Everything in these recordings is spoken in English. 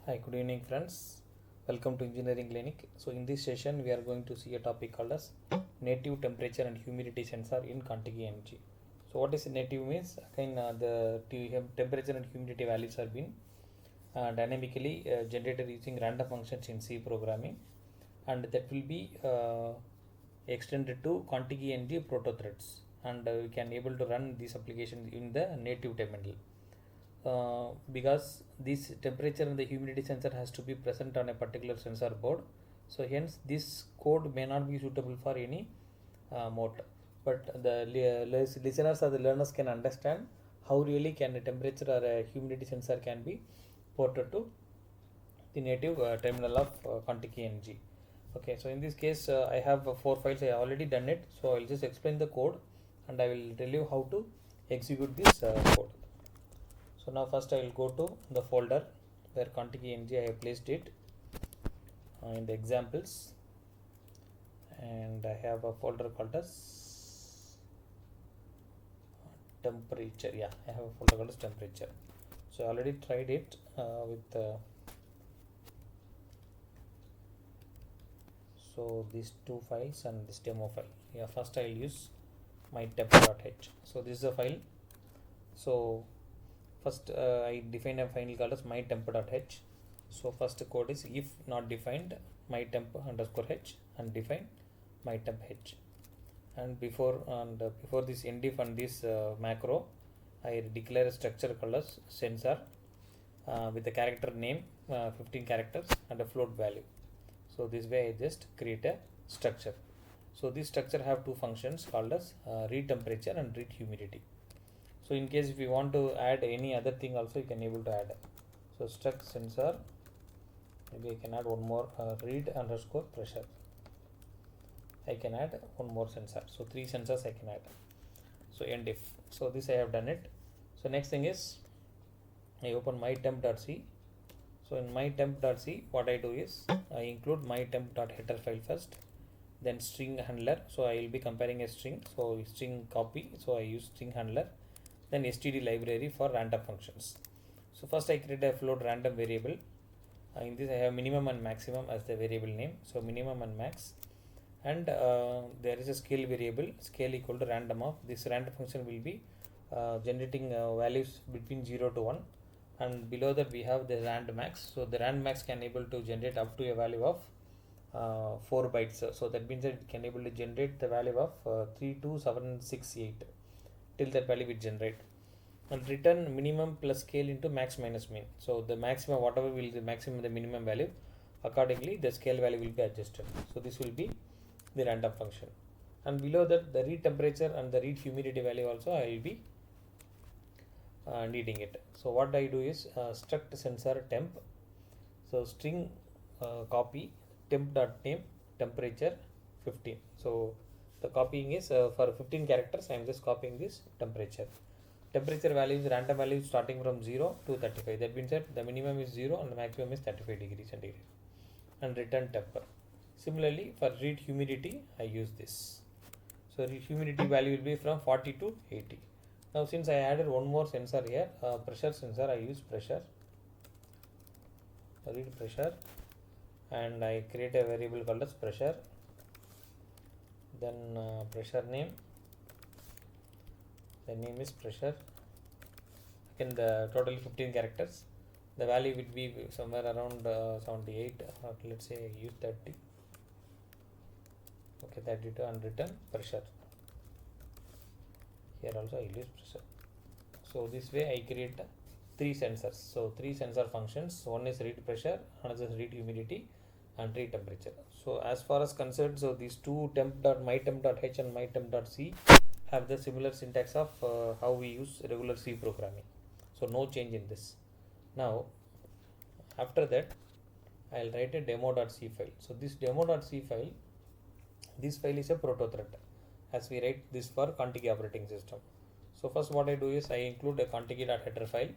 Hi, good evening, friends. Welcome to Engineering Clinic. So, in this session, we are going to see a topic called as native temperature and humidity sensor in Contiki MG. So, what is native means? Again, temperature and humidity values are being dynamically generated using random functions in C programming, and that will be extended to Contiki NG proto threads, and we can able to run these applications in the native terminal. Because this temperature and the humidity sensor has to be present on a particular sensor board, so hence this code may not be suitable for any mode, but the listeners or the learners can understand how really can a temperature or a humidity sensor can be ported to the native terminal of Contiki NG. Okay, so in this case I have 4 files. I already done it, so I'll just explain the code and I will tell you how to execute this code. So now first I will go to the folder where Contiki NG I have placed it in the examples, and I have a folder called as temperature. Yeah, I have a folder called as temperature. So I already tried it with so these two files and this demo file. Yeah, first I will use my temp.h. So this is a file. So first I define a file called as my temp.h. So first code is if not defined my temp underscore h and define my temp h, and before this ndif and this macro I declare a structure called as sensor with the character name 15 characters and a float value. So this way I just create a structure. So this structure have two functions called as read temperature and read humidity. So in case if you want to add any other thing also you can able to add. So struct sensor, maybe I can add one more read underscore pressure. I can add one more sensor. So 3 sensors I can add. So ndif. So this I have done it. So next thing is I open my temp.c. So in my temp.c what I do is I include my temp.header file first, then string handler. So I will be comparing a string. So string copy. So I use string handler. Then std library for random functions. So first I create a float random variable. In this I have minimum and maximum as the variable name. So minimum and max, and there is a scale variable, scale equal to random of. This random function will be generating values between 0 to 1, and below that we have the rand max. So the rand max can able to generate up to a value of 4 bytes. So that means that it can able to generate the value of 32768 till that value will generate, and return minimum plus scale into max minus min. So the maximum whatever will the maximum the minimum value, accordingly the scale value will be adjusted. So this will be the random function, and below that the read temperature and the read humidity value also I will be needing it. So what I do is struct sensor temp. So string copy temp.name temperature 15. So the copying is for 15 characters. I am just copying this temperature. Temperature value is random value starting from 0 to 35. That means that the minimum is 0 and the maximum is 35 degrees centigrade. And return temper. Similarly, for read humidity, I use this. So read humidity value will be from 40 to 80. Now since I added one more sensor here, pressure sensor, I use pressure. Read pressure, and I create a variable called as pressure. Then pressure name. The name is pressure. Again the total 15 characters. The value would be somewhere around 78. Let's say I use 30. Okay, 32, and return pressure. Here also I use pressure. So this way I create 3 sensors. So 3 sensor functions. One is read pressure, another is read humidity, and read temperature. So as far as concerned, so these two temp.mytemp.h and mytemp.c have the similar syntax of how we use regular C programming. So no change in this. Now after that I'll write a demo.c file. So this demo.c file, this file is a proto thread as we write this for Contiki operating system. So first what I do is I include a Contiki.header file,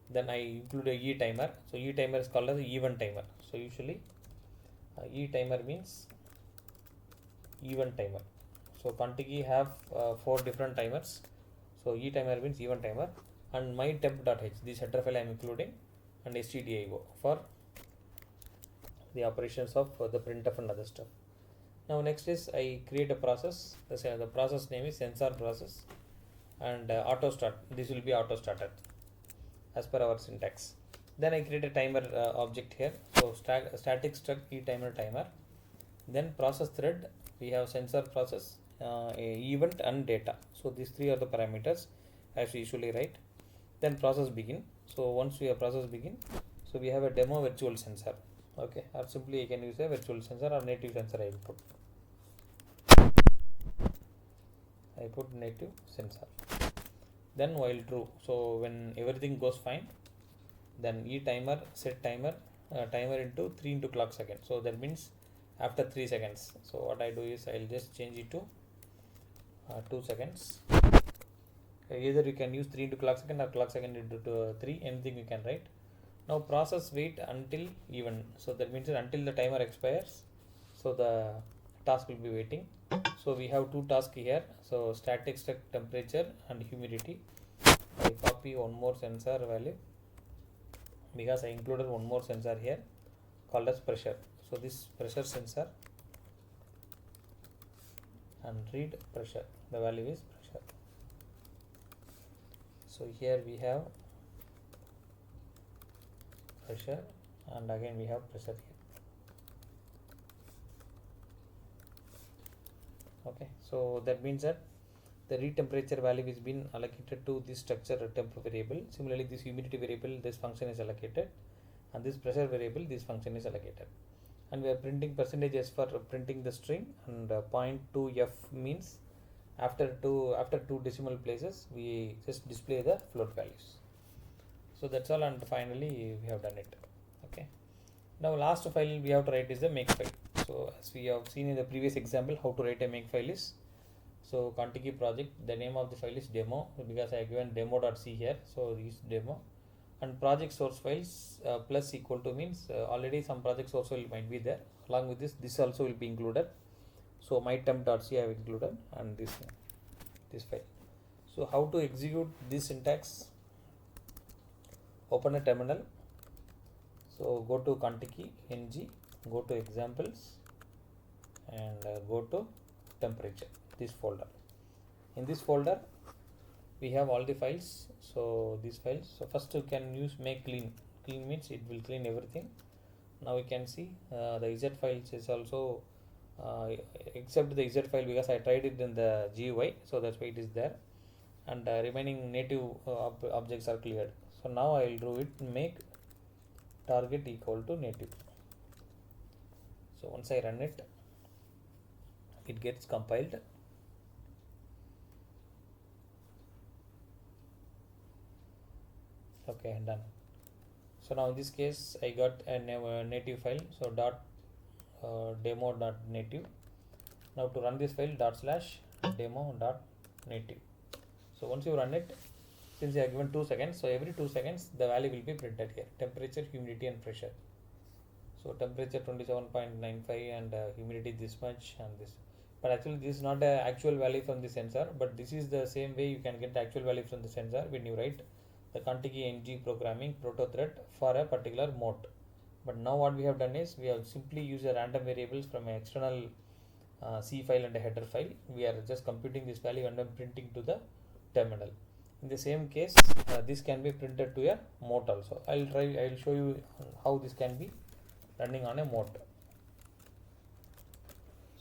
then I include a e timer. So e timer is called as event timer. So usually e timer means event timer. So Contiki have 4 different timers. So e timer means event timer, and my temp.h, this header file I am including, and stdio for the operations of the printf and other stuff. Now next is I create a process. The process name is sensor process, and auto start. This will be auto starter as per our syntax. Then I create a timer object here. So static struct timer timer. Then process thread, we have sensor process, event and data. So these three are the parameters as we usually write. Then process begin. So once we have process begin, so we have a demo virtual sensor. Okay, or simply I can use a virtual sensor or native sensor. I put native sensor. Then while true. So when everything goes fine, then timer set timer timer into 3 into clock second. So that means after 3 seconds. So what I do is I'll just change it to 2 seconds. Either you can use 3 into clock second or clock second into 3, anything you can write. Now process wait until even. So that means until the timer expires, so the task will be waiting. So we have two tasks here. So static struct temperature and humidity. I copy one more sensor value because I included one more sensor here called as pressure. So this pressure sensor and read pressure. The value is pressure. So here we have pressure and again we have pressure here. Okay, so that means that the read temperature value is been allocated to this structure temp variable. Similarly, this humidity variable, this function is allocated, and this pressure variable, this function is allocated. And we are printing percentages for printing the string, and 0.2f means after two decimal places we just display the float values. So that's all, and finally we have done it. Okay, now last file we have to write is the make file. So as we have seen in the previous example, how to write a make file is, so Contiki project, the name of the file is demo because I have given demo.c here, so this demo. And project source files plus equal to means already some project source file might be there. Along with this also will be included. So my temp.c I have included, and this file. So how to execute this syntax? Open a terminal. So go to Contiki ng, go to examples, and go to temperature. This folder. In this folder we have all the files. So these files. So first you can use make clean. Clean means it will clean everything. Now we can see the z files is also except the z file because I tried it in the GUI, so that's why it is there, and remaining native objects are cleared. So now I will do it make target equal to native. So once I run it, it gets compiled. Okay, done. So now in this case I got a native file. So dot demo dot native. Now to run this file dot slash demo dot native. So once you run it, since you have given 2 seconds, so every 2 seconds the value will be printed here: temperature, humidity, and pressure. So temperature 27.95 and humidity this much and this. But actually this is not the actual value from the sensor, but this is the same way you can get the actual value from the sensor when you write the Contiki ng programming proto thread for a particular mode. But now what we have done is we have simply used a random variables from an external C file and a header file. We are just computing this value and then printing to the terminal. In the same case, this can be printed to a mode also. I will show you how this can be running on a mode.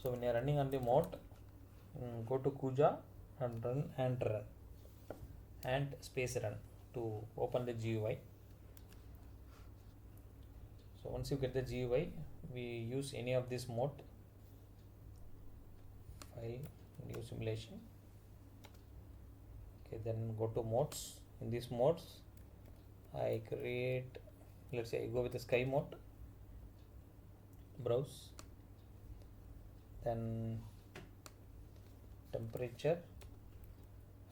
So when you are running on the mode, go to Kuja and run and space run to open the GUI. So once you get the GUI, we use any of this mode, file, new simulation. Okay, then go to modes. In these modes I create, let's say I go with the sky mode, browse, then temperature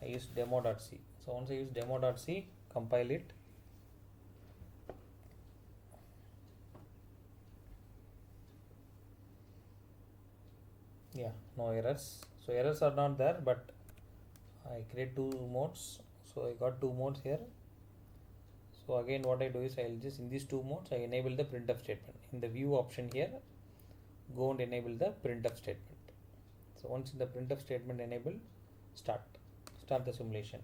I use demo.c. So once I use demo.c, compile it. Yeah, no errors. So errors are not there, but I create two modes. So I got two modes here. So again what I do is I'll just in these two modes I enable the printf statement. In the view option here, go and enable the printf statement. So once the printf statement enabled, start the simulation.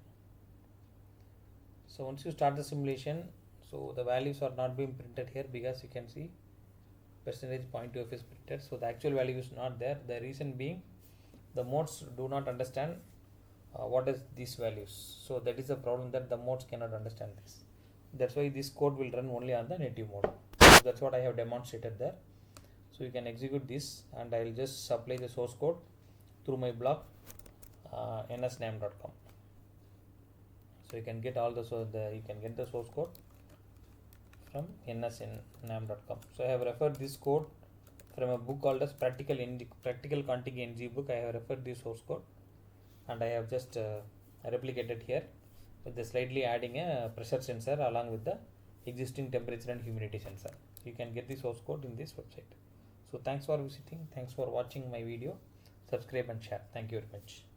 So once you start the simulation, so the values are not being printed here because you can see %.2f is printed. So the actual value is not there. The reason being the modes do not understand what is these values. So that is the problem, that the modes cannot understand this. That's why this code will run only on the native mode. So that's what I have demonstrated there. So you can execute this, and I will just supply the source code through my blog nsnam.com. So you can get all the you can get the source code from nsnam.com. So I have referred this code from a book called as Practical Config NG book. I have referred this source code, and I have just replicated here with the slightly adding a pressure sensor along with the existing temperature and humidity sensor. You can get the source code in this website. So thanks for visiting. Thanks for watching my video. Subscribe and share. Thank you very much.